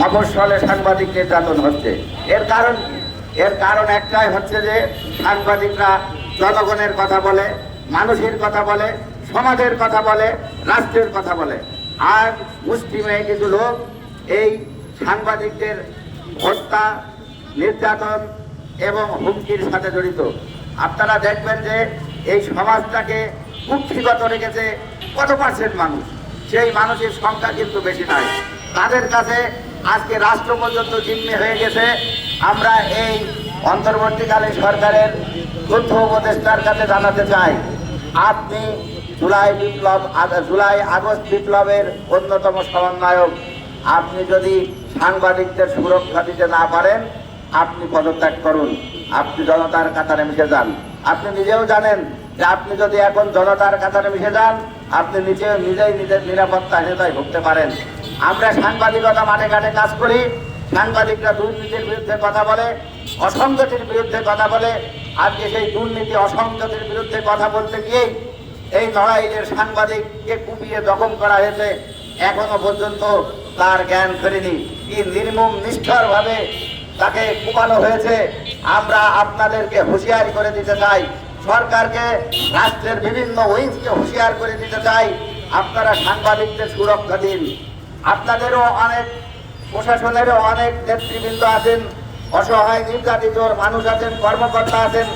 মফস্বলে সাংবাদিক নির্যাতন হচ্ছে। এর কারণ একটাই হচ্ছে যে সাংবাদিকরা জনগণের কথা বলে, মানুষের কথা বলে, সমাজের কথা বলে, রাষ্ট্রের কথা বলে। আর মুষ্টিমেয় কিছু লোক এই সাংবাদিকদের হত্যা, নির্যাতন এবং হুমকির সাথে জড়িত। আপনারা দেখবেন যে এই সমাজটাকে কুক্ষিগত রেখেছে কত পার্সেন্ট মানুষ, সেই মানুষের সংখ্যা কিন্তু বেশি নয়। তাদের কাছে আজকে রাষ্ট্র পর্যন্ত জিম্মি হয়ে গেছে। আমরা এই অন্তর্বর্তীকালীন সরকারের তথ্য উপদেষ্টার কাছে জানাতে চাই, আপনি জুলাই আগস্ট বিপ্লবের অন্যতম সমন্বয়ক, আপনি যদি সাংবাদিকদের সুরক্ষা দিতে না পারেন, আপনি পদত্যাগ করুন, আপনি জনতার কাতারে মিশে যান। আপনি নিজেও জানেন যে আপনি যদি এখন জনতার কাতারে মিশে যান, আপনি নিজেই নিজের নিরাপত্তাহীনতায় ভুগতে পারেন। আমরা সাংবাদিকতা মাঠে ঘাটে কাজ করি, সাংবাদিকরা দুর্নীতির বিরুদ্ধে কথা বলে, অসংগতির বিরুদ্ধে কথা বলে। আজকে সেই দুর্নীতি অসংগতির বিরুদ্ধে কথা বলতে গিয়েই এই নড়াইলের সাংবাদিককে কুপিয়ে জখম করা হয়েছে, এখনো পর্যন্ত তার জ্ঞান ফেরেনি। কি নির্মম নিষ্ঠুরভাবে তাকে কুপানো হয়েছে। আমরা আপনাদেরকে হুঁশিয়ারি করে দিতে চাই, সরকারকে, রাষ্ট্রের বিভিন্ন উইংসকে হুঁশিয়ার করে দিতে চাই, আপনারা সাংবাদিকদের সুরক্ষা দিন। আপনাদেরও অনেক, প্রশাসনেরও অনেক নেতৃবৃন্দ আছেন, অসহায় নির্যাতিত মানুষ আছেন, কর্মকর্তা আছেন,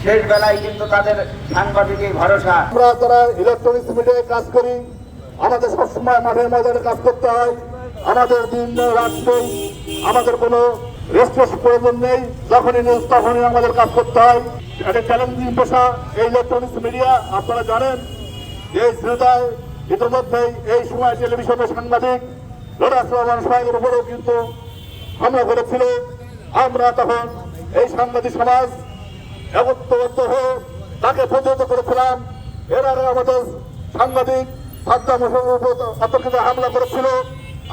শেষ বেলায় কিন্তু তাদের সাংবাদিকই ভরসা। আমরা যারা ইলেকট্রনিক্স মিডিয়ায় কাজ করি, আমাদের সবসময় মাঠের ময়দানে কাজ করতে হয়। আমাদের দিন রাত্রেই আমাদের কোনো রেস্টের প্রয়োজন নেই, যখনই নিউজ তখনই আমাদের কাজ করতে হয়। একটা চ্যালেঞ্জিং পেশা এই ইলেকট্রনিক্স মিডিয়া। আপনারা জানেন এই শ্রোতায় ইতিমধ্যেই এই সময় টেলিভিশনের সাংবাদিক লোটাস রহমান সাহেবের উপরেও কিন্তু হামলা করেছিল। আমরা তখন এই সাংবাদিক সমাজ একত্রবদ্ধ হয়ে তাকে প্রতিহত করেছিলাম। এর আগে আমাদের সাংবাদিক সাদ্দাম হোসেনের উপর আতঙ্কিত হামলা করেছিল,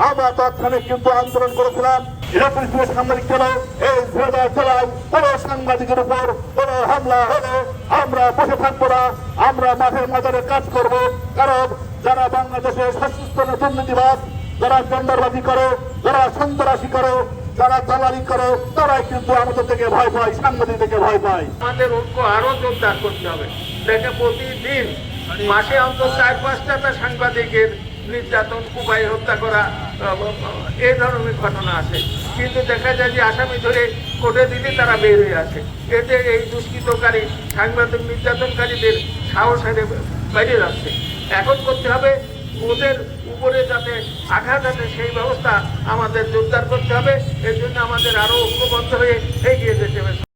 আমরা তাৎক্ষণিক কিন্তু আন্দোলন করেছিলাম। ইলেকট্রিক সাংবাদিক ছিল এই জেলায় কোন সাংবাদিকের উপর কোন হামলা হলে আমরা বসে থাকবো না, আমরা মাঠের ময়দানে কাজ করব। কারণ যারা বাংলাদেশে সশস্ত্র দুর্নীতিবাদ, যারা টেন্ডারবাজি করে, যারা সন্ত্রাসী করে, যারা দালালি করে, তারাই কিন্তু আমাদের থেকে ভয় পায়, সাংবাদিক থেকে ভয় পায়। আমাদের ঐক্য আরো জোরদার করতে হবে। দেখে প্রতিদিন মাসে অন্তত 4-5টা সাংবাদিকের নির্যাতন, কুপাই, হত্যা করা, এই ধরনের ঘটনা আছে। কিন্তু দেখা যায় যে আসামি ধরে কোর্টে দিলে তারা বের হয়ে আসে। এতে এই দুষ্কৃতকারী সাংবাদিক নির্যাতনকারীদের সাহস হারে বাইরে যাচ্ছে। এখন করতে হবে ওদের উপরে যাতে আঘাত আসে সেই ব্যবস্থা আমাদের জোরদার করতে হবে। এর জন্য আমাদের আরো ঐক্যবদ্ধ হয়ে এগিয়ে যেতে হবে।